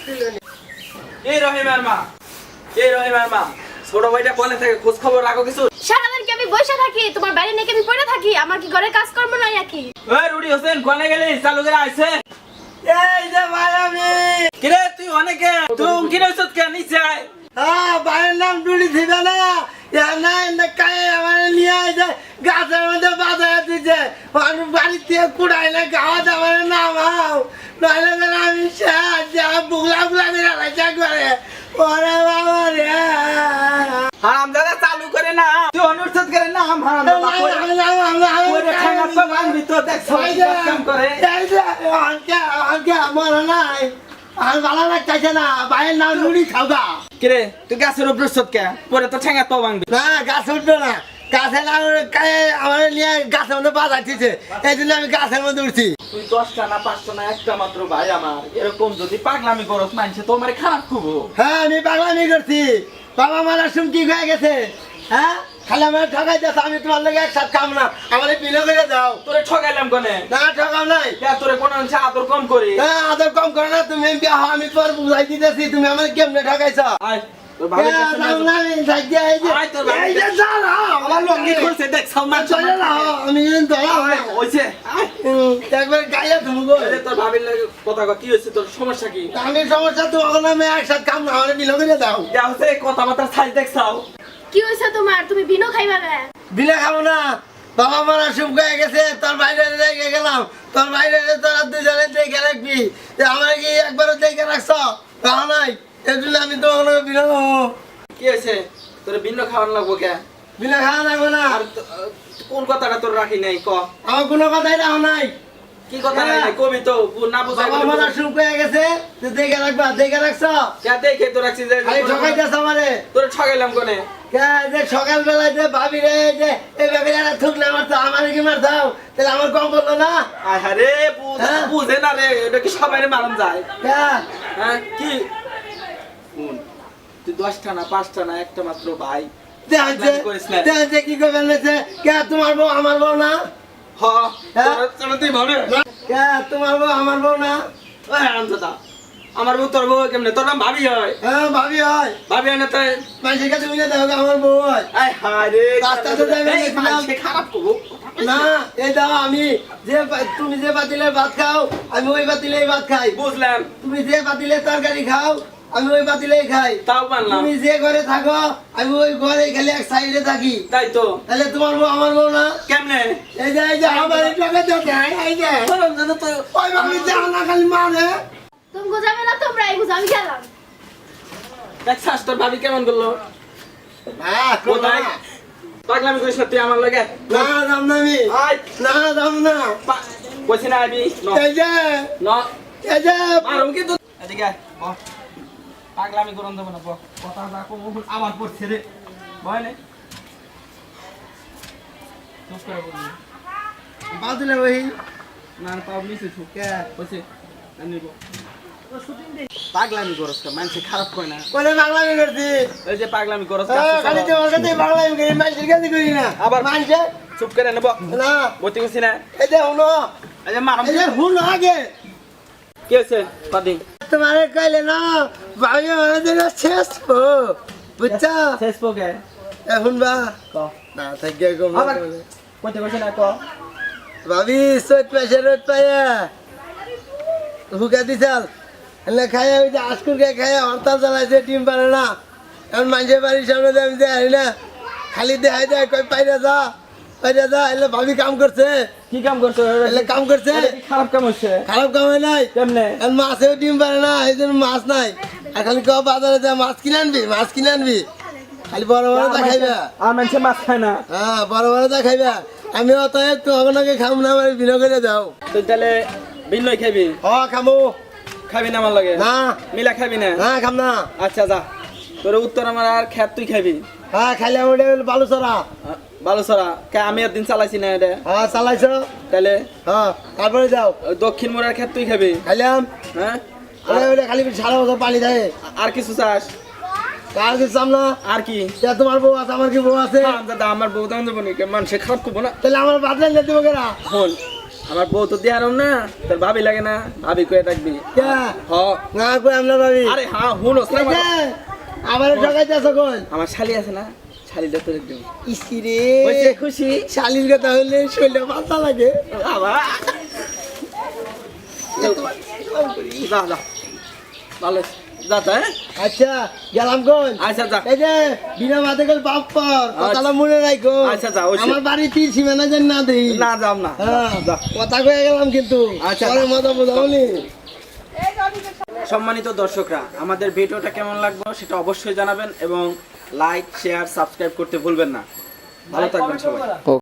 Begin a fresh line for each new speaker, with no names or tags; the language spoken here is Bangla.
এই রহিমার মা, এই রহিমার মা, ছোট ভাইটা কোনে থাকে খোঁজ খবর রাখো কিছু?
সারাদিন কি আমি বসে থাকি? তোমার বাইরে নাকি আমি পড়ে থাকি? আমার কি ঘরে কাজ কর্ম নাই নাকি?
ওই রুডি হোসেন কোনে গেলি? চালু করে আইছে।
এই যে ভাই আমি
কিরে তুই অনেকে তুই উনকি নইছত কে নিচে আয়।
হ্যাঁ ভাইয়ের নাম টুলি দিবে না না কায়ে আমার নিয়ে আসে গাছের মধ্যে বাজায় দিচ্ছে মানুষ বাড়ির থেকে কুড়াই না গাওয়া যাবার নামাও নইলে যেন আমি বুগলা বুগলা করে রাখা করে ওরে বাবা রে
হারামজাদা চালু করে না, তুই অনুরোধ করে না হারামজাদা ওরে ঠাঙ্গা তো বানবি তো দেখ সবাই কাম করে।
মনে নাই আর ভালো লাগতেছে না ভাইয়ের নাম নুড়ি খাওয়া
কিরে তুই গাছের উপর সত কে পরে তো ঠাঙ্গা তো ভাঙবি।
না গাছ উঠবে না গাছের আমার নিয়ে গাছের মধ্যে বাজাচ্ছিছে এই জন্য আমি গাছের মধ্যে উঠছি।
তুই 10টা না 5টা না একটা মাত্র ভাই আমার, এরকম যদি পাগলামি করস মানছে তো আমারে খারাপ খুবো।
হ্যাঁ আমি পাগলামি করছি, বাবা মারা সুমকি হয়ে গেছে। হ্যাঁ খালি আমার ঠকাই যাচ্ছে, আমি তোমার লোক একসাথে খাম না, আমার বিলো করে দাও।
তোরে ঠকাইলাম কোনে?
না ঠকাম নাই,
তোরে কোন অংশে আদর কম করি?
হ্যাঁ আদর কম করে না তুমি, আমি তোর বুঝাই দিতেছি তুমি আমার কেমনে ঠকাইছ।
আয় তোর ভাবি কাছে না যা। আয় তোর ভাবি কাছে। আমার লঙ্গি খুলছে দেখ সম্মান চলে না।
আমি
হইছে
একবার গাইয়া ধুবো।
তোর ভাবির লাগে কথা কও, কি হইছে তোর সমস্যা কি?
আমি সমস্যা তো এখন আমি একসাথে খাম না, আমার বিলো করে দাও।
যা হইছে কথাবার্তা ছাই দেখছাও।
কি হইছে তোমার? তুমি বিনো খাইবা না?
বিলে খাবো না, বাবা মারা সুখ হয়ে গেছে, তোর বাইরে রেখে গেলাম, তোর বাইরে তোরা দুজনে দেখে রাখবি, আমার কি একবারও দেখে রাখছ রাখা নাই, এর জন্য আমি তো বিলে খাবো।
কি হইছে তোর ভিন্ন খাওয়ান লাগবো কে?
বিলে খাওয়া লাগবো না।
আর কোন কথাটা তোর রাখি নাই ক?
আমার কোনো কথাই রাখা নাই।
কি কথা নাই কবি তো না বুঝাই।
বাবা মারা সুখ হয়ে গেছে, তুই দেখে রাখবা, দেখে রাখছ?
কে দেখে তো রাখছিস যে
খালি ঠকাইতেছ আমারে।
তোরে ঠকাইলাম কোনে?
যে সকালবেলায় যে ভাবি রে যে এই ভাবিরা ঠুকলে মারতো, আমার কি মারতাও, তাহলে আমার কম বললো না।
আয় হারে বুঝে না রে, এটা কি সবাই মারন যায়? হ্যাঁ কি শুন, তুই 10টা না 5টা না একটা মাত্র ভাই।
দেখছে কি করবেন কে তোমার বউ আমার বউ না?
তুই ভাবে
কে তোমার বউ আমার বউ না?
আমার বউ তোর বউ কেমনে? তোর নাম ভাবি হয়?
হ্যাঁ ভাবি হয়।
ভাবি হয় না তাই
মানুষের কাছে বুঝে দেখো আমার বউ হয়।
আয় হারে
রাস্তাতে যাবে
খারাপ করবো
না, এই দাও আমি যে তুমি যে পাতিলে ভাত খাও আমি ওই পাতিলে ভাত খাই।
বুঝলাম।
তুমি যে পাতিলে তরকারি খাও আমি ওই পাতিলেই খাই।
তাও মানলাম।
তুমি যে ঘরে থাকো আমি ওই ঘরে খালি এক সাইডে থাকি।
তাই তো।
তাহলে তোমার বউ আমার বউ না?
কেমনে?
এই যে আমার টাকা দেখে এই যে ওই ভাবি যাও না খালি মানে
তুমি বুঝাবে না, তোমরা এই বুঝো, আমি গেলাম।
দেখছাস তোর ভাবি কেমন করলো?
হ্যাঁ কোথায়
পাগলামি করিস না তুই আমার লাগে।
না দাম না আমি না দাম না
বলছি না আবি
এই যে এই যে
মারুম কিন্তু এদিকে বল। পাগলামি করন দেব না বল, কথা যা কম আমার পড়ছে রে ভয় নেই। চুপ করে বলবি
বাদলে ওই
না পাবলিক কে বলছে আমি নিব। পাগলামি করস কা মানুষ খারাপ কয় না?
কোনে বাংলামি করছি?
এই যে পাগলামি করস
খালি তো ওখানে বাংলামি করি, মানুষের কাছে করি না।
আবার
মানুষে
চুপ করে নেব
না
বলতে গেছি না।
এই যে হুনো
এই যে মারুম
এই যে হুনো আগে
কি হয়েছে পাদি?
তোমারে কইলে না ভাবি মানে দিলে শেষ হো বুঝছা?
শেষ পোকে
এখন বা
ক
না থাকে কম
আবার কইতে কইছে না ক
ভাবি সত পয়সা রত পায়া হুকা দিছাল এলে খায়া ওই যে আজকুর কে খায়া হরতাল চালাইছে, টিম পারে না। এখন মানুষের বাড়ির সামনে দিয়ে আমি যাই না, খালি দেখাই দেয় কই পাইরা যা এলে ভাবি কাম করছে।
কি কাম করছো?
এলে কাম করছে,
খারাপ কাম হচ্ছে।
খারাপ কাম হয় নাই।
কেমনে?
মাছেও ডিম পারে না, এই জন্য মাছ নাই। আর খালি ক বাজারে যা মাছ কিনে আনবি খালি বড় বড় দেখাইবা।
আর মানুষে মাছ খায় না।
হ্যাঁ বড় বড় দেখাইবা। আমি অত একটু অগনাকে খাম না, আমার বিনো করে দাও।
তুই তাহলে ভিন্নই খাবি?
খামো।
খাবি না আমার লাগে?
না
মিলা খাবি না?
হ্যাঁ খাম না।
আচ্ছা যা, তোর উত্তর আমার আর খেত তুই খাবি।
হ্যাঁ খালি আমার বালু চড়া
ভালো সরা কে আমি একদিন চালাইছি না এটা।
হ্যাঁ চালাইছ
তাহলে
হ্যাঁ তারপরে যাও
ওই দক্ষিণ মোড়ের খেত তুই খাবি।
খাইলাম
হ্যাঁ
খালি সারা বছর পানি দেয়।
আর কিছু চাস?
আর কিছু চাম না।
আর কি?
তোমার বউ আছে, আমার কি বউ আছে?
দাদা আমার বউ দাম দেবো নাকি? মানুষে খারাপ করবো না।
তাহলে আমার বাদ দেবো কেনা?
শোন আমার বউ তো দেয়ার না, তোর ভাবি লাগে না, ভাবি কয়ে ডাকবি।
কে
হ
না কই আমরা ভাবি
আরে হ্যাঁ হুনস না
আমার ঠকাইতেছ কোন
আমার শালি আছে না, শালিটা তো একদম
ইসি রে
হইছে খুশি।
শালির কথা হলে শরীরে পাতা লাগে
বাবা যা যা ভালো যা তা
আচ্ছা গেলাম কোন
আচ্ছা যা
এই যে বিনা মাতে গেল বাপ পর কথাটা মনে রাখো
আচ্ছা, যা, অবশ্যই।
আমার বাড়ি তীর সীমানা যেন না দেই
না যাম না
হ্যাঁ
যা।
কথা কয়ে গেলাম কিন্তু
আচ্ছা।
পরে মজা বোঝাবনি
সম্মানিত দর্শকরা, আমাদের ভিডিওটা কেমন লাগলো সেটা অবশ্যই জানাবেন এবং লাইক শেয়ার সাবস্ক্রাইব করতে ভুলবেন না। ভালো থাকবেন সবাই।